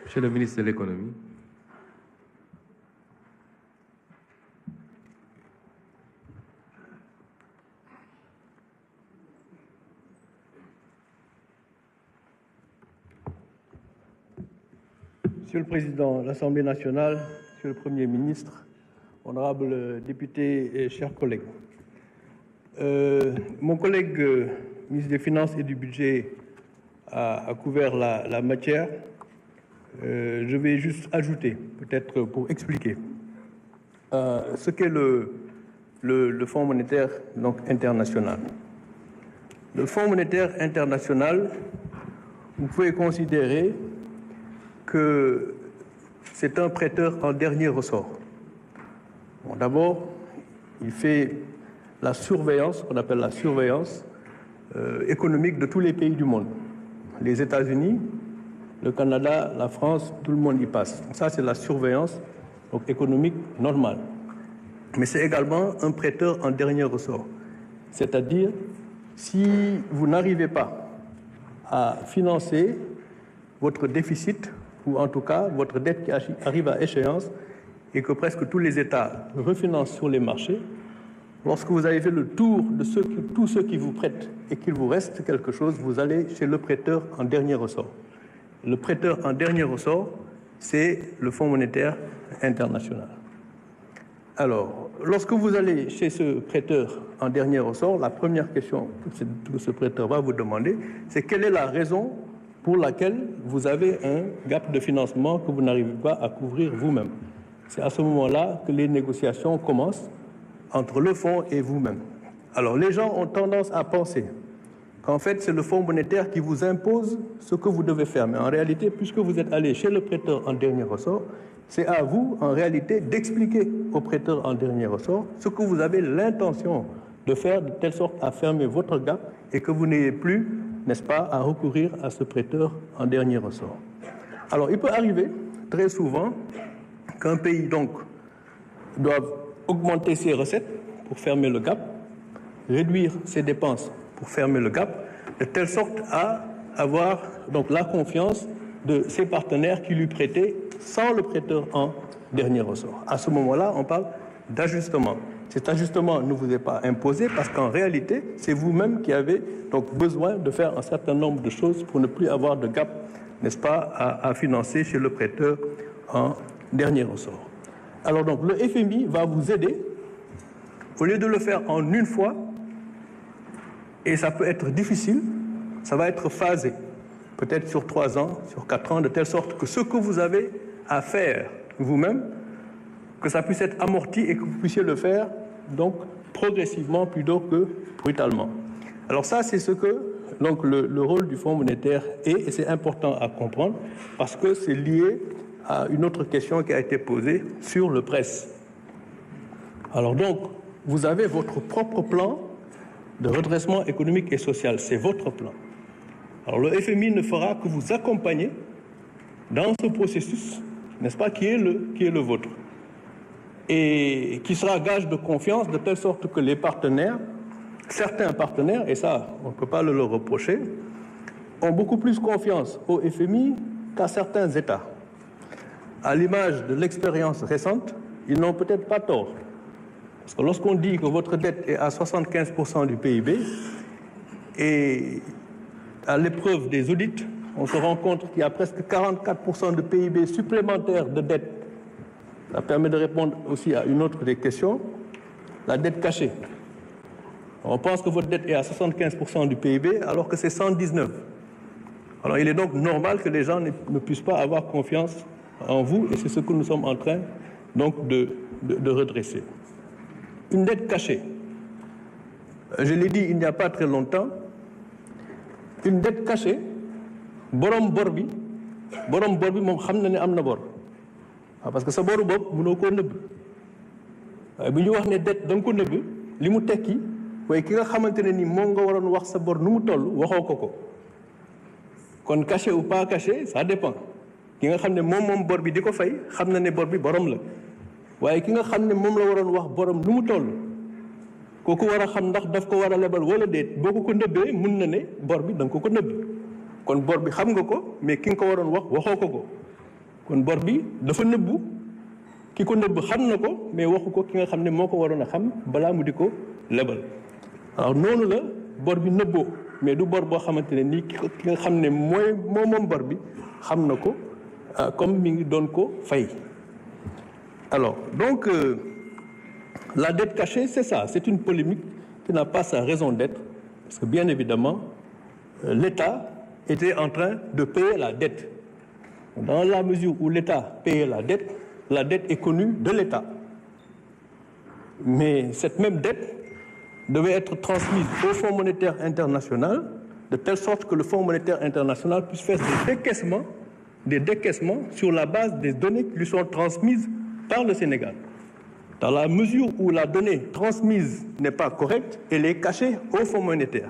Monsieur le ministre de l'économie. Monsieur le Président de l'Assemblée nationale, Monsieur le Premier ministre, honorables députés et chers collègues. Mon collègue ministre des Finances et du Budget a couvert la matière. Je vais juste ajouter, peut-être pour expliquer, ce qu'est le Fonds monétaire international. Le Fonds monétaire international, vous pouvez considérer que c'est un prêteur en dernier ressort. Bon, d'abord, il fait la surveillance, qu'on appelle la surveillance économique de tous les pays du monde. Les États-Unis, le Canada, la France, tout le monde y passe. Donc ça, c'est la surveillance économique normale. Mais c'est également un prêteur en dernier ressort. C'est-à-dire, si vous n'arrivez pas à financer votre déficit, ou en tout cas votre dette qui arrive à échéance et que presque tous les États refinancent sur les marchés, lorsque vous avez fait le tour de tous ceux qui vous prêtent et qu'il vous reste quelque chose, vous allez chez le prêteur en dernier ressort. Le prêteur en dernier ressort, c'est le Fonds monétaire international. Alors, lorsque vous allez chez ce prêteur en dernier ressort, la première question que ce prêteur va vous demander, c'est quelle est la raison pour laquelle vous avez un gap de financement que vous n'arrivez pas à couvrir vous-même. C'est à ce moment-là que les négociations commencent entre le fonds et vous-même. Alors, les gens ont tendance à penser qu'en fait, c'est le Fonds monétaire qui vous impose ce que vous devez faire. Mais en réalité, puisque vous êtes allé chez le prêteur en dernier ressort, c'est à vous, en réalité, d'expliquer au prêteur en dernier ressort ce que vous avez l'intention de faire de telle sorte à fermer votre gap et que vous n'ayez plus, n'est-ce pas, à recourir à ce prêteur en dernier ressort. Alors, il peut arriver très souvent qu'un pays, donc, doive augmenter ses recettes pour fermer le gap, réduire ses dépenses pour fermer le gap, de telle sorte à avoir donc la confiance de ses partenaires qui lui prêtaient sans le prêteur en dernier ressort. À ce moment-là, on parle d'ajustement. Cet ajustement ne vous est pas imposé parce qu'en réalité, c'est vous-même qui avez donc besoin de faire un certain nombre de choses pour ne plus avoir de gap, n'est-ce pas, à financer chez le prêteur en dernier ressort. Alors donc, le FMI va vous aider, au lieu de le faire en une fois, et ça peut être difficile, ça va être phasé, peut-être sur 3 ans, sur 4 ans, de telle sorte que ce que vous avez à faire vous-même, que ça puisse être amorti et que vous puissiez le faire donc progressivement plutôt que brutalement. Alors ça, c'est ce que donc le rôle du Fonds monétaire est, et c'est important à comprendre parce que c'est lié à une autre question qui a été posée sur le prêt. Alors donc, vous avez votre propre plan de redressement économique et social, c'est votre plan. Alors le FMI ne fera que vous accompagner dans ce processus, n'est-ce pas, qui est le vôtre, et qui sera gage de confiance de telle sorte que les partenaires, certains partenaires, et ça on ne peut pas le leur reprocher, ont beaucoup plus confiance au FMI qu'à certains États. À l'image de l'expérience récente, ils n'ont peut-être pas tort. Parce que lorsqu'on dit que votre dette est à 75% du PIB, et à l'épreuve des audits, on se rend compte qu'il y a presque 44% de PIB supplémentaire de dette. Ça permet de répondre aussi à une autre des questions, la dette cachée. On pense que votre dette est à 75% du PIB alors que c'est 119%. Alors il est donc normal que les gens ne puissent pas avoir confiance en vous et c'est ce que nous sommes en train donc de redresser. Une dette cachée. Je l'ai dit il n'y a pas très longtemps, une dette cachée, borom bor bi moom xam na ne am na bor parce que sa boru bopp mënoo koo nëbb waaye bu ñu wax ne dette da nga ko nëbb li mu tekki waaye ki nga xamante ne ni moom nga waroon wax sa bor nu mu toll waxoo ko kon caché ou pas caché ça dépend ki nga xam ne moom bor bi di ko fay xam na ne bor bi borom la waaye ki nga xam ne moom la waroon wax borom nu mu toll kooku war a xam ndax daf ko war a lebal wala déet boo ko nëbbee mun na ne bor bi da nga ko nëbb kon bor bi xam nga ko mais ki nga ko waroon wax waxoo ko kon bor bi dafa nëbbu ki ko nëbb xam na ko mais waxu ko ki nga xam ne moo ko waroon a xam balaa mu di ko lebal. alors noonu la bor bi nëbboo mais du bor boo xamante ne nii ki nga xam ne moom bor bi xam na ko comme mi ngi doon ko fay. alors donc la dette cachée, c'est ça, c'est une polémique qui n'a pas sa raison d'être, parce que bien évidemment, l'État était en train de payer la dette. Dans la mesure où l'État payait la dette est connue de l'État. Mais cette même dette devait être transmise au Fonds monétaire international, de telle sorte que le Fonds monétaire international puisse faire des décaissements sur la base des données qui lui sont transmises par le Sénégal. Dans la mesure où la donnée transmise n'est pas correcte, elle est cachée au Fonds monétaire.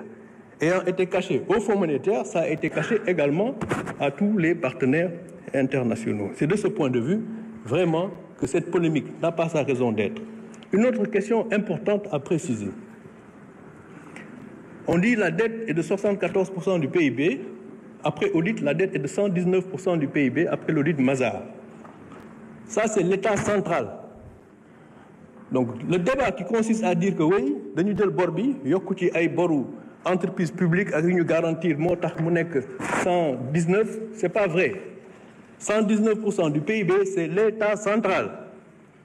Ayant été cachée au Fonds monétaire, ça a été caché également à tous les partenaires internationaux. C'est de ce point de vue, vraiment, que cette polémique n'a pas sa raison d'être. Une autre question importante à préciser. On dit que la dette est de 74% du PIB. Après audit, la dette est de 119% du PIB après l'audit Mazars. Ça, c'est l'État central. Donc, le débat qui consiste à dire que oui, dañu jël bor bi yokku ci ay boru entreprise publique ak ñu garantir moo tax mu nekk 119, c'est pas vrai. 119% du PIB, c'est l'État central.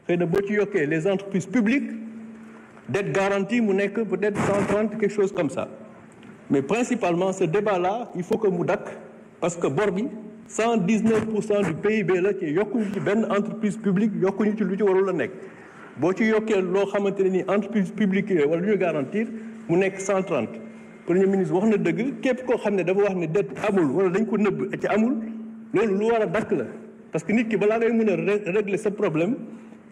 Xëy na boo ci yokkee les entreprises publiques, dette garantie mu nekk peut-être 130, quelque chose comme ça. Mais principalement, ce débat-là, il faut que mu dakk parce que bor bi 119% du PIB la ci yokkuñu ci benn entreprise publique yokkuñu ci lu ci warul la nekk. boo ci yokkee loo xamante ne ni entreprise publique yi wala lu ñu garantir mu nekk 130 premier ministre wax na dëgg képp koo xam ne dafa wax ne dette amul wala dañ ko nëbb ci amul loolu lu war a dakk la parce que nit ki balaa ngay mën a régler sa problème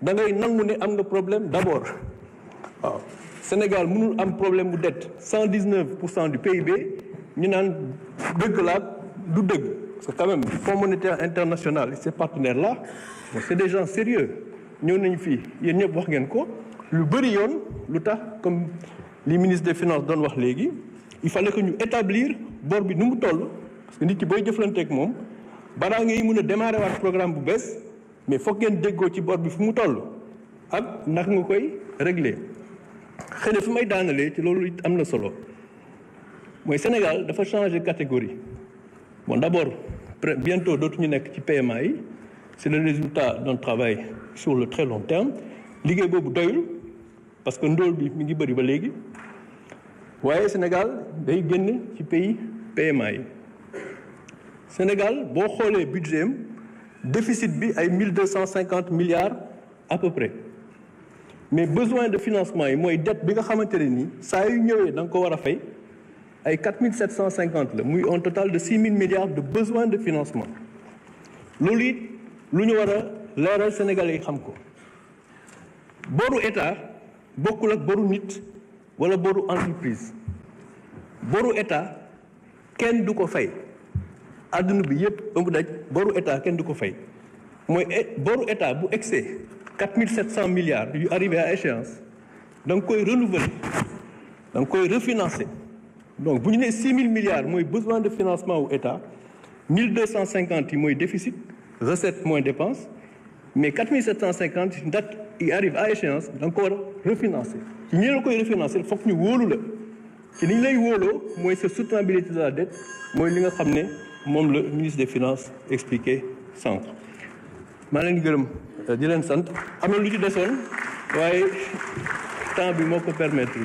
da ngay nangu ne am nga problème d'abord. waaw Sénégal mënul am problème bu dette 119% du PIB ñu naan dëgg la du dëgg parce que quand même Fonds monétaire international et ses partenaires là bon, c'est des gens sérieux. ñëw nañu fii yéen ñëpp wax ngeen ko lu bëri yoon lu tax comme li ministre des finances doon wax léegi il fallait que ñu établir bor bi nu mu toll parce que nit ki booy jëflanteeg moom balaa ngay mën a démarrer waat programme bu bees mais foog ngeen déggoo ci bor bi fu mu toll ak ndax nga koy régler. xëy na fi may daanalee ci loolu it am na solo mooy Sénégal dafa changer catégorie bon d'abord bientôt dootuñu nekk ci PMA yi. C'est le résultat d'un travail sur le très long terme liggéey boobu doyul parce que ndóol bi mi ngi bëri ba léegi waaye Sénégal day génn ci pays PMA yi. Sénégal boo xoolee budget am déficit bi ay 1250 milliards à peu près mais besoin de financement yi mooy dette bi nga xamante ne nii saa yu ñëwee da nga ko war a fay ay 4750 la muy un total de 6000 milliards de besoin de financement loolu it lu ñu war a leeral Sénégalais yi xam ko boru état bokkul ak boru nit wala boru entreprise boru état kenn du ko fay àdduna bi yépp ëmb daj boru état kenn du ko fay mooy boru état bu excès 4700 milliards yu arrivé à échéance da nga koy renouveler da nga koy refinancer donc bu ñu nee 6000 milliards mooy besoin de financement wu état 1250 yi mooy déficit recette moins dépenses mais 4750 date yi arrive à échéance da nga ko war a refinancer ci ñi la koy refinancer foog ñu wóolu la ci ni ñu lay wóoloo mooy sa soutenabilité de la dette mooy li nga xam ne moom la ministre des finances expliqué sànq. maa leen di gërëm di leen sant am na lu ci desoon waaye temps bi moo ko permettre.